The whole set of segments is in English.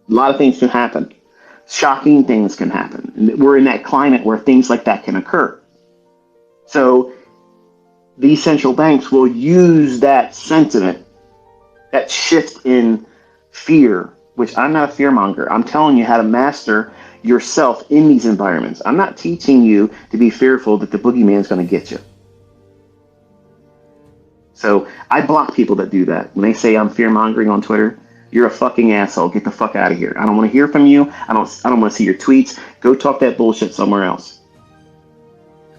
A lot of things can happen. Shocking things can happen. And we're in that climate where things like that can occur. So these central banks will use that sentiment, that shift in fear, which I'm not a fear monger. I'm telling you how to master yourself in these environments. I'm not teaching you to be fearful that the boogeyman is going to get you. So I block people that do that. When they say I'm fear mongering on Twitter, you're a fucking asshole. Get the fuck out of here. I don't want to hear from you. I don't want to see your tweets. Go talk that bullshit somewhere else.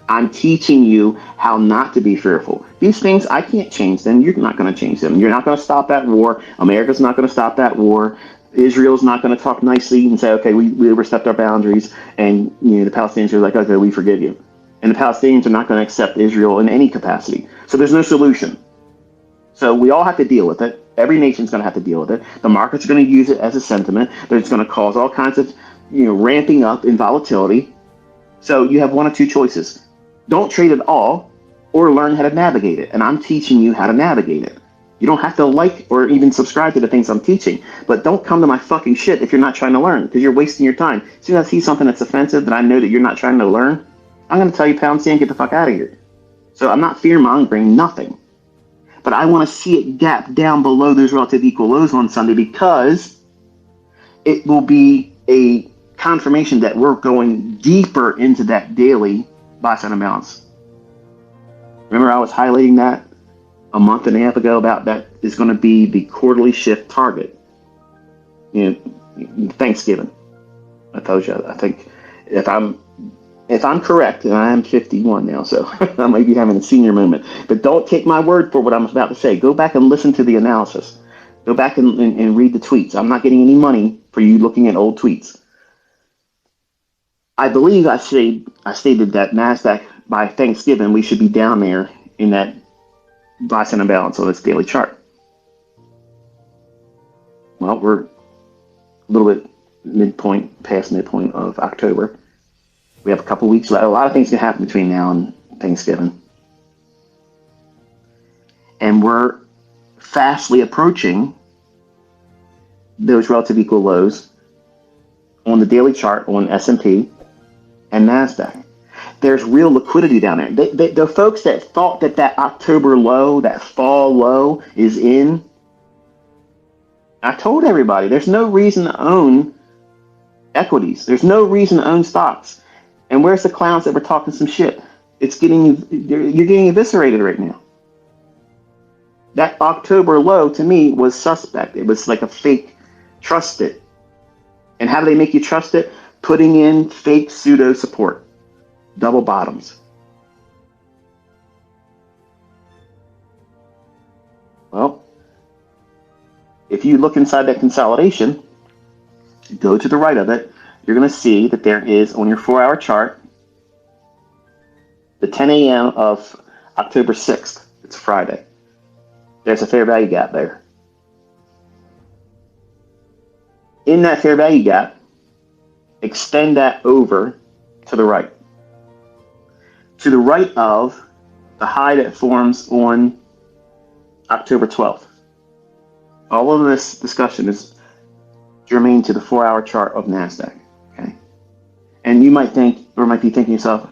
I'm teaching you how not to be fearful. These things, I can't change them. You're not going to change them. You're not going to stop that war. America's not going to stop that war. Israel's not going to talk nicely and say, okay, we overstepped our boundaries. And the Palestinians are like, okay, we forgive you. And the Palestinians are not going to accept Israel in any capacity. So there's no solution. So we all have to deal with it. Every nation's going to have to deal with it. The markets are going to use it as a sentiment. It's going to cause all kinds of, ramping up in volatility. So you have one of two choices. Don't trade at all, or learn how to navigate it. And I'm teaching you how to navigate it. You don't have to like or even subscribe to the things I'm teaching, but don't come to my fucking shit if you're not trying to learn, because you're wasting your time. As soon as I see something that's offensive that I know that you're not trying to learn, I'm going to tell you, pound sand, get the fuck out of here. So I'm not fear mongering, nothing. But I want to see it gap down below those relative equal lows on Sunday, because it will be a confirmation that we're going deeper into that daily buy side imbalance. Remember, I was highlighting that a month and a half ago about that is going to be the quarterly shift target. Thanksgiving. I told you. I think if I'm correct, and I am 51 now, so I might be having a senior moment. But don't take my word for what I'm about to say. Go back and listen to the analysis. Go back and read the tweets. I'm not getting any money for you looking at old tweets. I believe I stated that NASDAQ by Thanksgiving, we should be down there in that buy side imbalance on this daily chart. Well, we're a little bit past midpoint of October. We have a couple weeks left. A lot of things can happen between now and Thanksgiving. And we're fastly approaching those relative equal lows on the daily chart on S&P and NASDAQ. There's real liquidity down there. The folks that thought that October low, that fall low is in, I told everybody there's no reason to own equities. There's no reason to own stocks. And where's the clowns that were talking some shit? You're getting eviscerated right now. That October low to me was suspect. It was like a fake trust it. And how do they make you trust it? Putting in fake pseudo support, double bottoms. Well, if you look inside that consolidation, go to the right of it, you're going to see that there is, on your 4-hour chart, the 10 a.m. of October 6th. It's Friday. There's a fair value gap there. In that fair value gap, extend that over to the right. To the right of the high that forms on October 12th. All of this discussion is germane to the 4-hour chart of NASDAQ. Okay? And you might think, or might be thinking to yourself,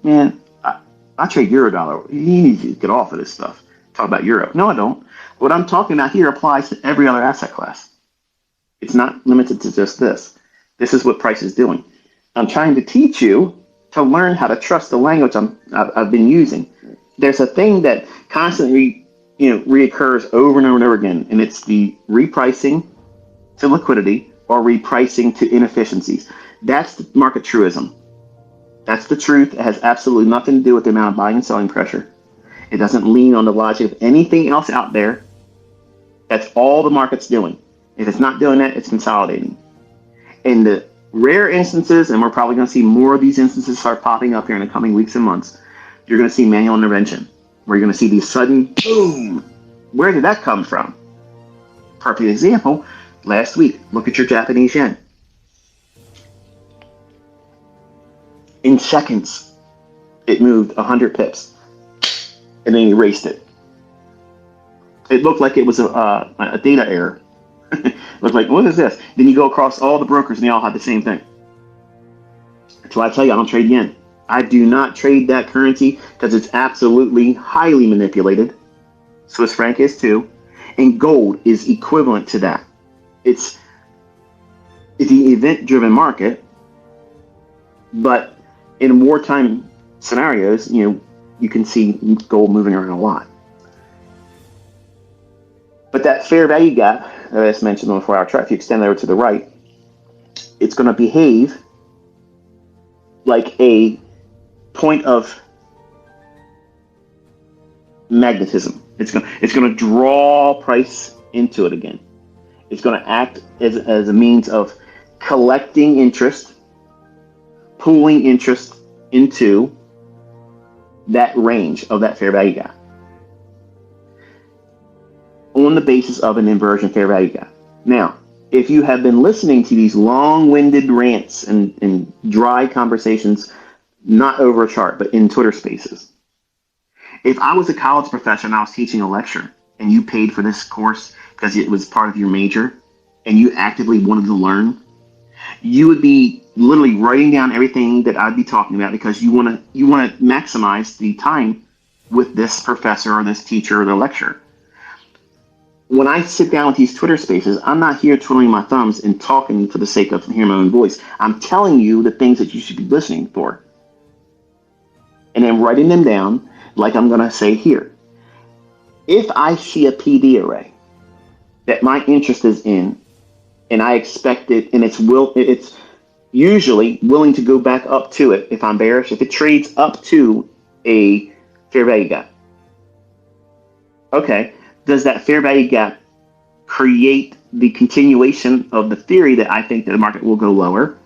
man, I trade Eurodollar. You need to get off of this stuff. Talk about Euro. No, I don't. What I'm talking about here applies to every other asset class. It's not limited to just this. This is what price is doing. I'm trying to teach you to learn how to trust the language I've been using. There's a thing that constantly reoccurs over and over and over again, and it's the repricing to liquidity or repricing to inefficiencies. That's the market truism. That's the truth. It has absolutely nothing to do with the amount of buying and selling pressure. It doesn't lean on the logic of anything else out there. That's all the market's doing. If it's not doing that, it's consolidating. In the rare instances, and we're probably going to see more of these instances start popping up here in the coming weeks and months, you're going to see manual intervention, where you're going to see these sudden boom. Where did that come from? Perfect example, last week, look at your Japanese yen. In seconds, it moved 100 pips, and then erased it. It looked like it was a data error. Look like, what is this? Then you go across all the brokers and they all have the same thing. That's why I tell you I don't trade yen. I do not trade that currency because it's absolutely highly manipulated. Swiss franc is too. And gold is equivalent to that. It's the event-driven market, but in wartime scenarios, you can see gold moving around a lot. But that fair value gap that I just mentioned on the 4-hour chart, if you extend that over to the right, it's going to behave like a point of magnetism. It's going to draw price into it again. It's going to act as a means of collecting interest, pooling interest into that range of that fair value gap on the basis of an inversion fair value gap. Now, if you have been listening to these long-winded rants and dry conversations, not over a chart, but in Twitter spaces, if I was a college professor and I was teaching a lecture and you paid for this course because it was part of your major and you actively wanted to learn, you would be literally writing down everything that I'd be talking about because you want to maximize the time with this professor or this teacher or the lecturer. When I sit down with these Twitter spaces, I'm not here twiddling my thumbs and talking for the sake of hearing my own voice. I'm telling you the things that you should be listening for. And then writing them down like I'm going to say here. If I see a PD array that my interest is in, and I expect it, and it's usually willing to go back up to it if I'm bearish, if it trades up to a fair value gap. Okay, does that fair value gap create the continuation of the theory that I think that the market will go lower?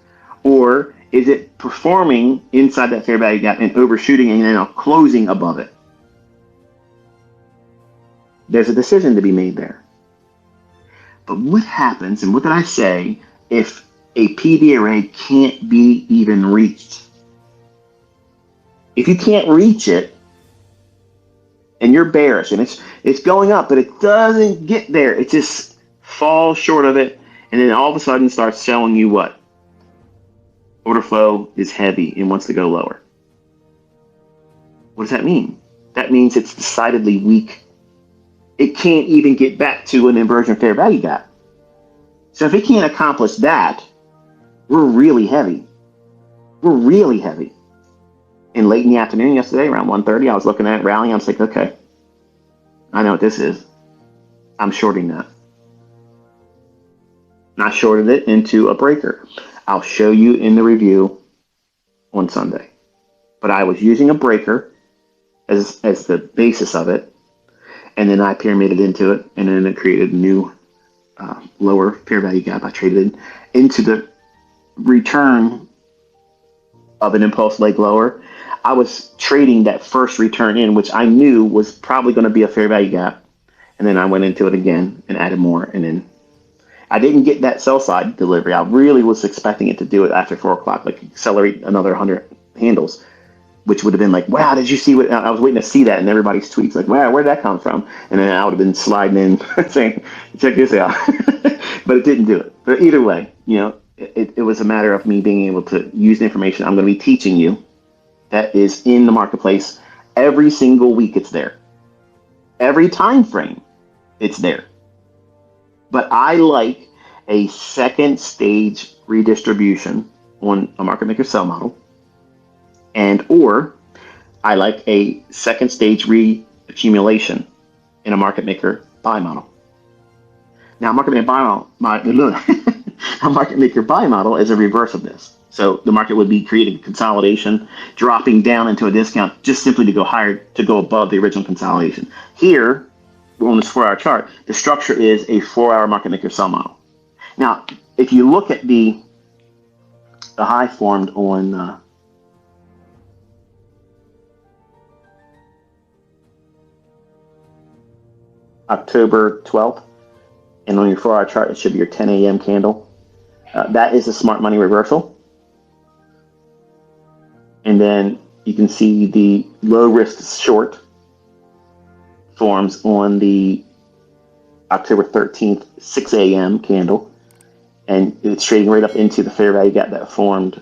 Or is it performing inside that fair value gap and overshooting and then closing above it? There's a decision to be made there. But what happens, and what did I say, if a PD array can't be even reached? If you can't reach it, and you're bearish, and it's going up, but it doesn't get there, it just falls short of it, and then all of a sudden starts showing you what? Order flow is heavy and wants to go lower. What does that mean? That means it's decidedly weak. It can't even get back to an inversion fair value gap. So if it can't accomplish that, we're really heavy. We're really heavy. And late in the afternoon yesterday, around 1:30, I was looking at it rallying. I was like, okay, I know what this is. I'm shorting that. And I shorted it into a breaker. I'll show you in the review on Sunday. But I was using a breaker as the basis of it. And then I pyramided into it, and then it created a new lower fair value gap. I traded into the return of an impulse leg lower. I was trading that first return in, which I knew was probably going to be a fair value gap. And then I went into it again and added more. And then I didn't get that sell side delivery. I really was expecting it to do it after 4 o'clock, like accelerate another 100 handles, which would have been like, wow, did you see what? I was waiting to see that in everybody's tweets, like, wow, where'd that come from? And then I would have been sliding in saying, check this out. But it didn't do it. But either way, it was a matter of me being able to use the information I'm going to be teaching you that is in the marketplace. Every single week it's there. Every time frame it's there. But I like a second stage redistribution on a market maker sell model. Or I like a second stage reaccumulation in a market maker buy model. Now, a market maker buy model is a reverse of this. So the market would be creating consolidation, dropping down into a discount just simply to go higher, to go above the original consolidation. Here, on this 4-hour chart, the structure is a 4-hour market maker sell model. Now, if you look at the high formed on October 12th, and on your 4-hour chart, it should be your 10 a.m. candle. That is a smart money reversal. And then you can see the low risk short forms on the October 13th, 6 a.m. candle. And it's trading right up into the fair value gap that formed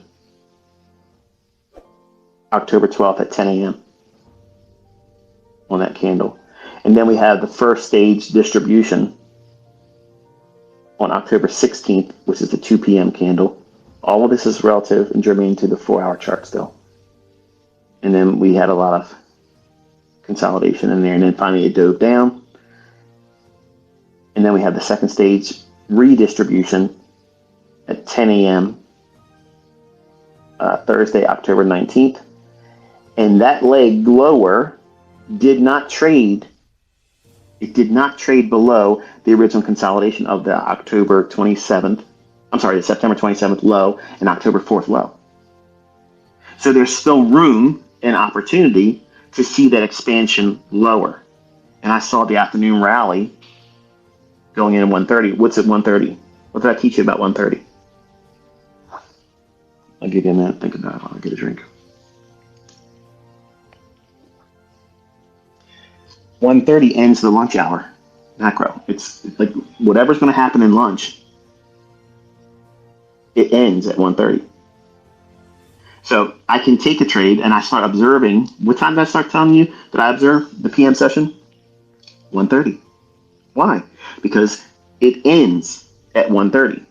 October 12th at 10 a.m. on that candle. And then we have the first stage distribution on October 16th, which is the 2 p.m. candle. All of this is relative and germane to the 4-hour chart still. And then we had a lot of consolidation in there. And then finally it dove down. And then we have the second stage redistribution at 10 a.m. Thursday, October 19th. And that leg lower did not trade. It did not trade below the original consolidation of the October 27th. I'm sorry, the September 27th low and October 4th low. So there's still room and opportunity to see that expansion lower. And I saw the afternoon rally going in at 130. What's at 130? What did I teach you about 130? I'll give you a minute. Think about it. I'll get a drink. 1:30 ends the lunch hour macro. It's like whatever's going to happen in lunch, it ends at 1:30. So I can take a trade and I start observing. What time did I start telling you that I observe the PM session? 1:30. Why? Because it ends at 1:30.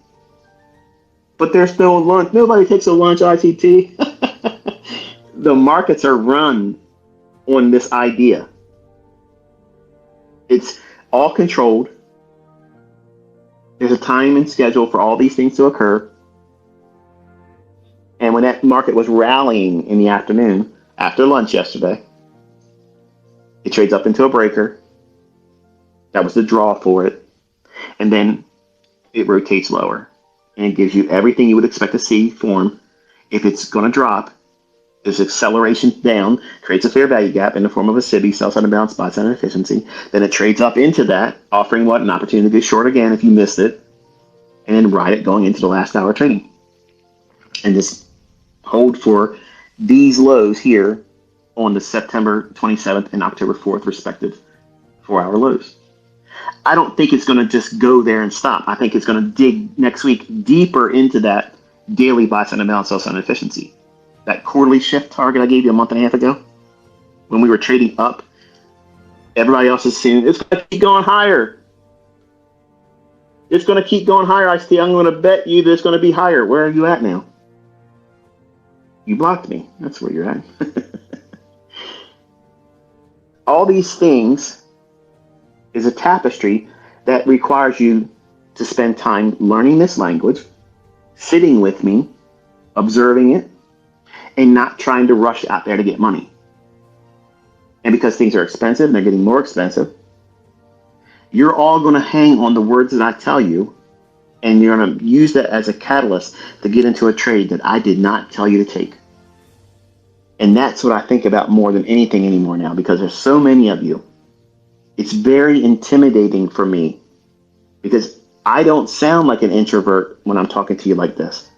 But there's no lunch. Nobody takes a lunch, ICT. The markets are run on this idea. It's all controlled. There's a time and schedule for all these things to occur. And when that market was rallying in the afternoon, after lunch yesterday, it trades up into a breaker. That was the draw for it. And then it rotates lower. And it gives you everything you would expect to see form. If it's going to drop, there's acceleration down, creates a fair value gap in the form of a SIBI, sell side and balance, buy side and efficiency. Then it trades up into that, offering what? An opportunity to get short again if you missed it, and then ride it going into the last hour trading. And just hold for these lows here on the September 27th and October 4th respective 4-hour lows. I don't think it's going to just go there and stop. I think it's going to dig next week deeper into that daily buy side and balance, sell side and efficiency. That quarterly shift target I gave you a month and a half ago, when we were trading up, everybody else is saying it's going to keep going higher. It's going to keep going higher. I'm going to bet you that it's going to be higher. Where are you at now? You blocked me. That's where you're at. All these things is a tapestry that requires you to spend time learning this language, sitting with me, observing it, and not trying to rush out there to get money. And because things are expensive, and they're getting more expensive, you're all going to hang on the words that I tell you, and you're going to use that as a catalyst to get into a trade that I did not tell you to take. And that's what I think about more than anything anymore now, because there's so many of you. It's very intimidating for me because I don't sound like an introvert when I'm talking to you like this,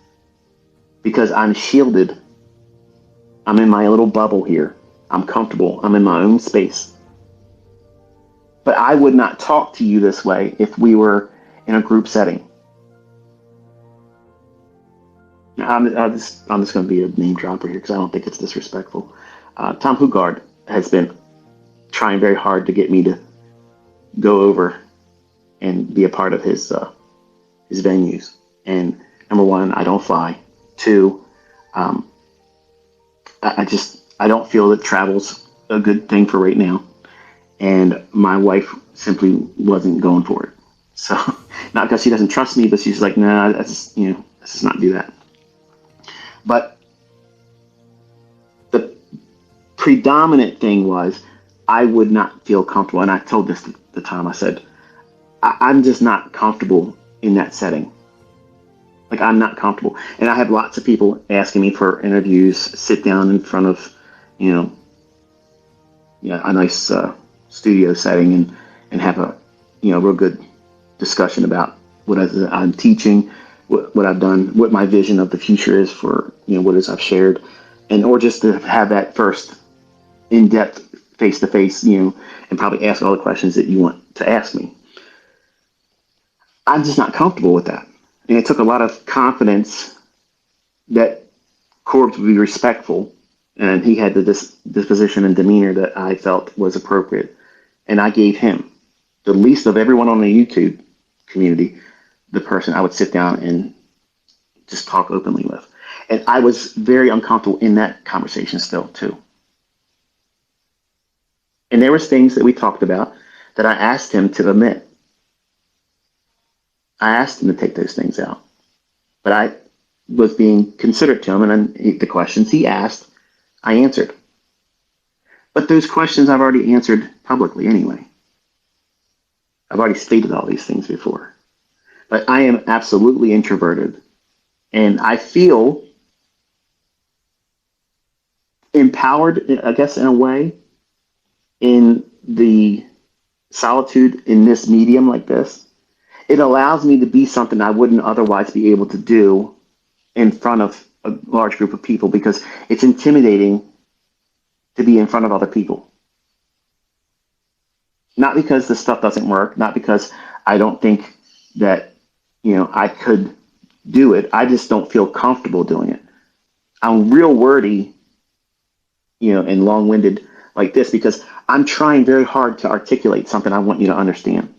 because I'm shielded. I'm in my little bubble here. I'm comfortable. I'm in my own space. But I would not talk to you this way if we were in a group setting. I'm just going to be a name dropper here because I don't think it's disrespectful. Tom Hugard has been trying very hard to get me to go over and be a part of his venues. And number one, I don't fly. Two, I don't feel that travel's a good thing for right now. And my wife simply wasn't going for it. So not because she doesn't trust me, but she's like, nah, let's just not do that. But the predominant thing was I would not feel comfortable. And I told this at the time. I said, I'm just not comfortable in that setting. Like, I'm not comfortable. And I have lots of people asking me for interviews, sit down in front of, a nice studio setting and have a, real good discussion about what I'm teaching, what I've done, what my vision of the future is for, what it is I've shared, or just to have that first in-depth face-to-face, and probably ask all the questions that you want to ask me. I'm just not comfortable with that. And it took a lot of confidence that Corbs would be respectful, and he had the disposition and demeanor that I felt was appropriate. And I gave him, the least of everyone on the YouTube community, the person I would sit down and just talk openly with. And I was very uncomfortable in that conversation still, too. And there was things that we talked about that I asked him to omit. I asked him to take those things out. But I was being considerate to him, and then the questions he asked, I answered. But those questions I've already answered publicly anyway. I've already stated all these things before. But I am absolutely introverted. And I feel empowered, I guess, in a way, in the solitude in this medium like this. It allows me to be something I wouldn't otherwise be able to do in front of a large group of people, because it's intimidating to be in front of other people. Not because the stuff doesn't work, not because I don't think that, I could do it. I just don't feel comfortable doing it. I'm real wordy, and long-winded like this because I'm trying very hard to articulate something I want you to understand.